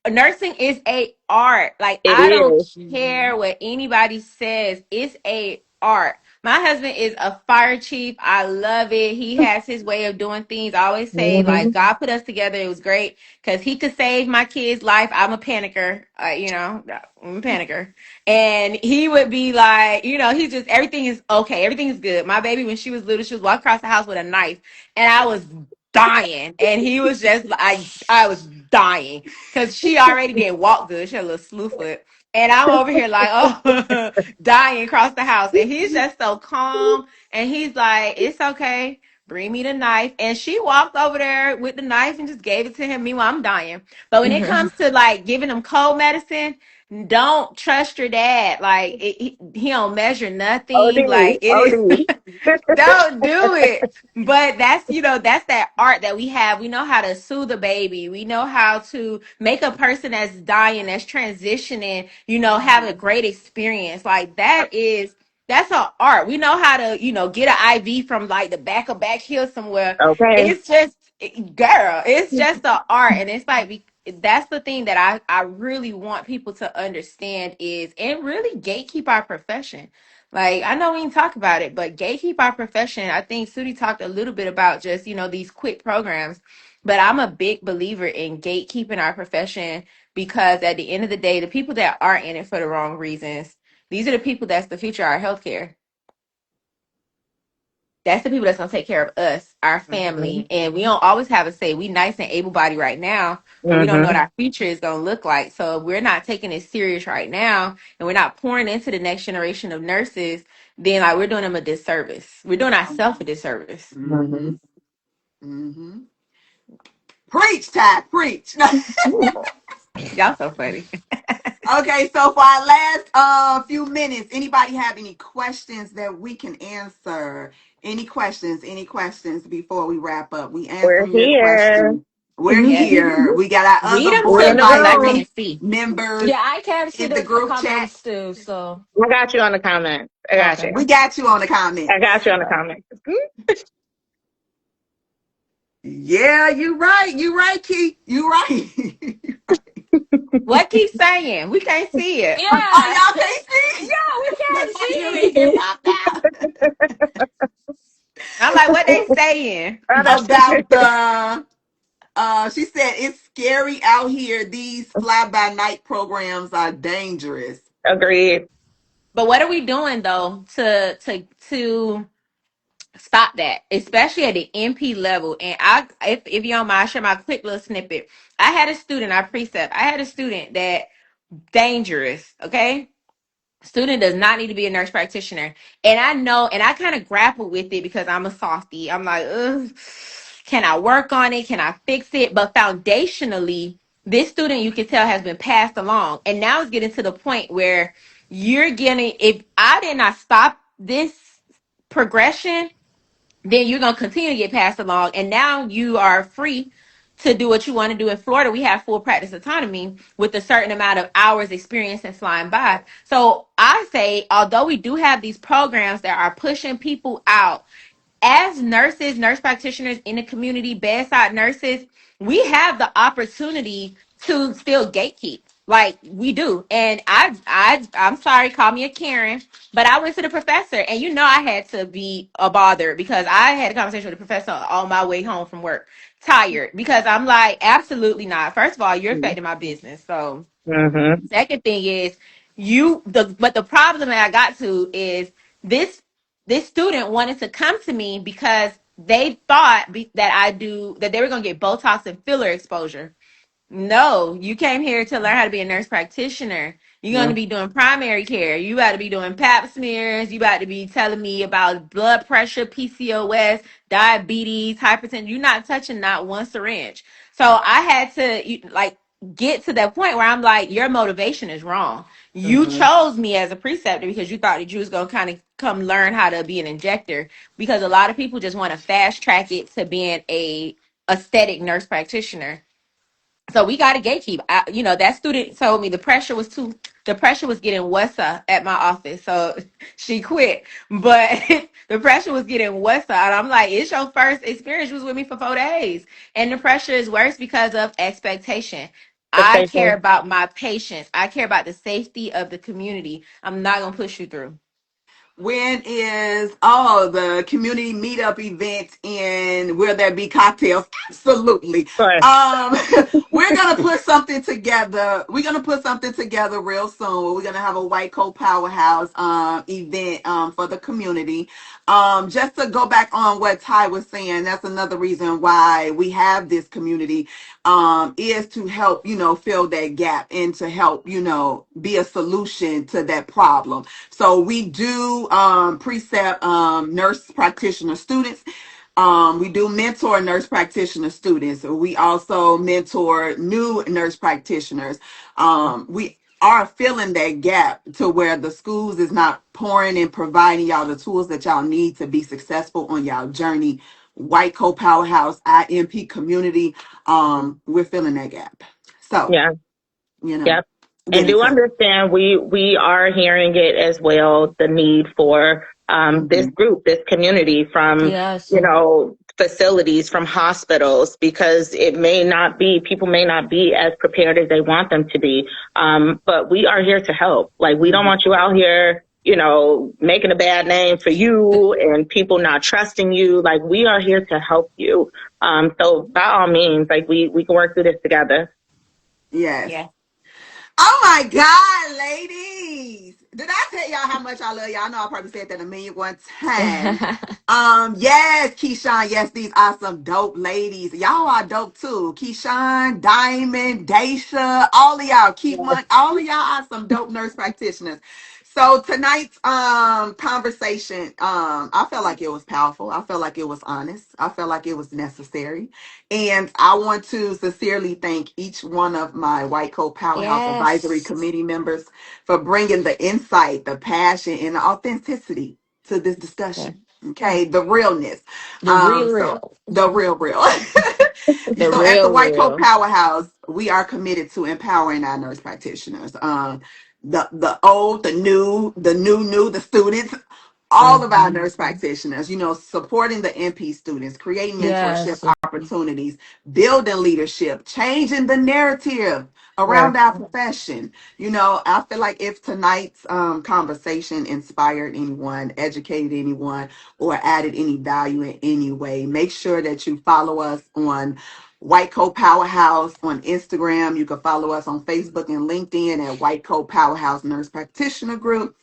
nursing is a art. Like it I don't is. Mm-hmm. care what anybody says. It's a art. My husband is a fire chief. I love it. He has his way of doing things. I always say Mm-hmm. like God put us together. It was great because he could save my kid's life. I'm a panicker. I'm a panicker. And he would be like, he's just everything is okay. Everything is good. My baby, when she was little, she was walking across the house with a knife, and I was dying. And he was just like, I was dying because she already didn't walk good. She had a little slew foot. And I'm over here like, oh, dying across the house. And he's just so calm. And he's like, it's okay. Bring me the knife. And she walked over there with the knife and just gave it to him. Meanwhile, I'm dying. But when it comes to like giving him cold medicine, don't trust your dad. Like he don't measure nothing. OD. Like it is. OD. Don't do it. But that's that art that we have. We know how to soothe a baby. We know how to make a person that's dying, that's transitioning, have a great experience. Like that's an art. We know how to, get an IV from like the back heel somewhere. Okay. It's just, girl, it's just an art. And it's like, that's the thing that I really want people to understand is, and really gatekeep our profession. Like, I know we didn't talk about it, but gatekeep our profession. I think Sudi talked a little bit about just, these quick programs. But I'm a big believer in gatekeeping our profession because at the end of the day, the people that are in it for the wrong reasons, these are the people that's the future of our healthcare. That's the people that's gonna take care of us, our Mm-hmm. family. And we don't always have a say. We nice and able bodied right now, but we don't know what Mm-hmm. our future is gonna look like. So if we're not taking it serious right now and we're not pouring into the next generation of nurses, then like we're doing them a disservice. We're doing ourselves a disservice. Mm-hmm. Mm-hmm. Preach, Ty. Preach. Y'all so funny. Okay, so for our last few minutes, anybody have any questions that we can answer? Any questions? Any questions before we wrap up? We We're answering your here. questions. We're Yes. here. We got our Read other them We're to in board the me because I room. vital can't see. members Yeah, I can see in the the group chat. comments too. So I got you on the comment. I got okay. you. We got you on the I comments. got you on the comment. Yeah, you right. You right, Keith. You right. What keeps saying? We can't see it. Oh, Yeah. y'all can't see? Yeah, we Look can like you see. ain't get popped out. I'm like, what they saying? About the she said it's scary out here. These fly by night programs are dangerous. Agreed. But what are we doing though to stop that, especially at the NP level? And if you don't mind, I share my quick little snippet. I had a student, I precept. I had a student that dangerous. Okay, student does not need to be a nurse practitioner. And I know, and I kind of grapple with it because I'm a softie. I'm like, ugh, can I work on it? Can I fix it? But foundationally, this student you can tell has been passed along. And now it's getting to the point where you're getting, if I did not stop this progression, then you're going to continue to get passed along. And now you are free to do what you want to do. In Florida, we have full practice autonomy with a certain amount of hours experience and flying by. So I say, although we do have these programs that are pushing people out, as nurses, nurse practitioners in the community, bedside nurses, we have the opportunity to still gatekeep. Like we do. And I'm sorry, call me a Karen, but I went to the professor and I had to be a bother because I had a conversation with the professor on my way home from work, tired, because I'm like, absolutely not. First of all, you're affecting my business. So Mm-hmm. second thing is but the problem that I got to is this this student wanted to come to me because they thought that they were going to get Botox and filler exposure. No, you came here to learn how to be a nurse practitioner. You're going to be doing primary care. You got to be doing pap smears. You got to be telling me about blood pressure, PCOS, diabetes, hypertension. You're not touching not one syringe. So I had to like get to that point where I'm like, your motivation is wrong. You Mm-hmm. chose me as a preceptor because you thought that you was going to kind of come learn how to be an injector, because a lot of people just want to fast track it to being a aesthetic nurse practitioner. So we got to gatekeep. That student told me the pressure was getting worse at my office. So she quit. But the pressure was getting worse. And I'm like, it's your first experience. You was with me for 4 days. And the pressure is worse because of expectation. I care Expectation. about my patients. I care about the safety of the community. I'm not going to push you through. When is the community meetup event in Will There Be Cocktails? Absolutely. Sure. We're gonna put something together. We're gonna put something together real soon. We're gonna have a White Coat Powerhouse event for the community. Just to go back on what Ty was saying, that's another reason why we have this community is to help, fill that gap and to help, be a solution to that problem. So we do precept nurse practitioner students. We do mentor nurse practitioner students. We also mentor new nurse practitioners. We are filling that gap to where the schools is not pouring and providing y'all the tools that y'all need to be successful on y'all journey. White Coat Powerhouse, IMP community, we're filling that gap. So, Yeah. you know, Yep. get And in do touch. understand we are hearing it as well, the need for this Mhm. group, this community from, Yes. facilities, from hospitals, because people may not be as prepared as they want them to be. But we are here to help. Like, we don't Mhm. want you out here, making a bad name for you and people not trusting you. Like, we are here to help you. So by all means, like, we can work through this together. Yes. Yeah. Oh my God, ladies. Did I tell y'all how much I love y'all? I know I probably said that a million one time. Yes, Keyshawn, yes, these are some dope ladies. Y'all are dope too. Keyshawn, Diamond, Daisha, all of y'all, keep one, all of y'all are some dope nurse practitioners. So tonight's conversation, I felt like it was powerful. I felt like it was honest. I felt like it was necessary. And I want to sincerely thank each one of my White Coat Powerhouse Advisory Yes. Committee members for bringing the insight, the passion, and the authenticity to this Yeah. discussion. Okay, the realness. The real So real. the real. The So at the real White Coat real. Powerhouse, we are committed to empowering our nurse practitioners. The old, the new, the students, all of our Mhm. nurse practitioners, supporting the NP students, creating mentorship Yes. opportunities, building leadership, changing the narrative Yeah. around our profession. I feel like if tonight's conversation inspired anyone, educated anyone, or added any value in any way, make sure that you follow us on White Coat Powerhouse on Instagram. You can follow us on Facebook and LinkedIn at White Coat Powerhouse Nurse Practitioner Group.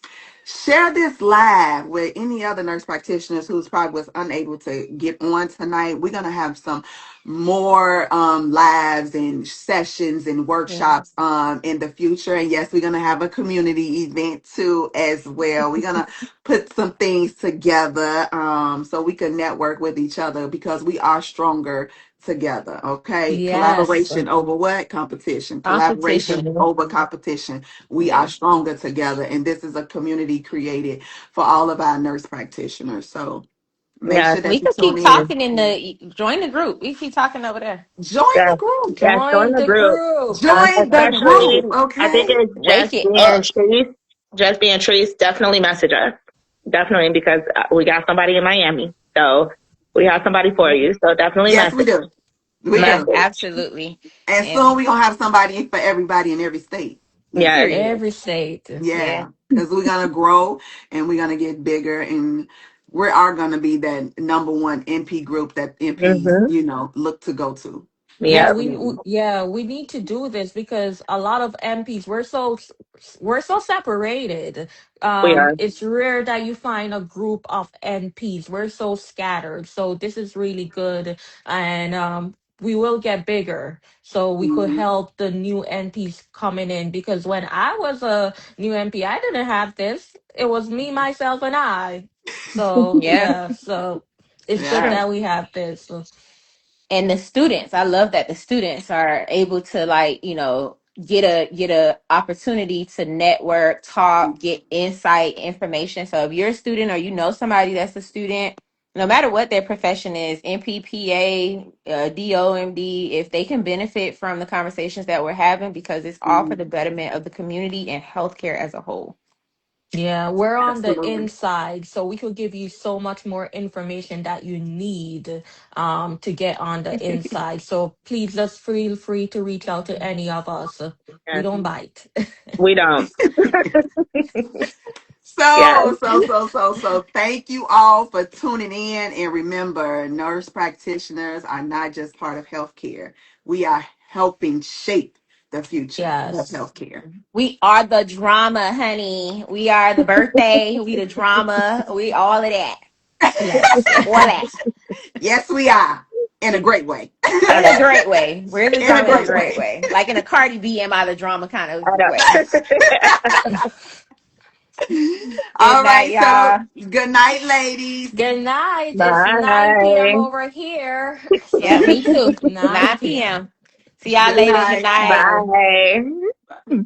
Share this live with any other nurse practitioners who's probably was unable to get on tonight. We're gonna have some more lives and sessions and Yeah. workshops in the future. And yes, we're gonna have a community event too as well. We're gonna put some things together so we can network with each other because we are stronger together. Okay. Yes. Collaboration over what? Competition. Collaboration Competition. Mhm. over competition. We are Yeah. stronger together. And this is a community created for all of our nurse practitioners. So Make Yes, sure We that you could tune keep in. talking in the join the group. We keep talking over there. Join yes, the group. yes. Join Join the the group. group. Join the Especially, group. Definitely. I think Okay. it's Wake it up. Just being Trees. Definitely message us. Definitely, because we got somebody in Miami, so we have somebody for you. So definitely Yes, we message. do. We Yes, do. Message. absolutely. And soon And we're gonna have somebody for everybody in every state. Yes. Period. Every state. yeah. Yeah. Because we're gonna grow and we're gonna get bigger and we are gonna be that number one NP group that MPs, Mhm. look to go to. Yeah, Yep. Absolutely. we need to do this because a lot of MPs we're so separated. We are. It's rare that you find a group of MPs. We're so scattered. So this is really good, and we will get bigger so we could Mhm. help the new MPs coming in. Because when I was a new MP, I didn't have this. It was me, myself, and I. So Yeah. yeah, so it's good Yeah. that we have this. So, And the students, I love that the students are able to, like, get a opportunity to network, talk, get insight, information. So if you're a student or you know somebody that's a student, no matter what their profession is, MPPA, DOMD, if they can benefit from the conversations that we're having, because it's all for Mhm. the betterment of the community and healthcare as a whole. yeah, we're on the Absolutely. inside, so we could give you so much more information that you need to get on the inside. So please just feel free to reach out to any of us. We Yes. don't bite. We don't. Yes. So, thank you all for tuning in. And remember, nurse practitioners are not just part of healthcare, we are helping shape the future of Yes. healthcare. We are the drama, honey. We are the birthday. We the drama. We all of that. Yes. All that. Yes, we are. In a great way. I In a know. great way. We're the In a drama in a great great way. way. Like in a Cardi B, am I the drama kind of I way. know. Good All night, right. So, y'all. good night, ladies. Good night. It's 9 p.m. Bye. over here. Yep, So me too. 9 9 p.m. p.m. See y'all Good later. Good night. night. Bye.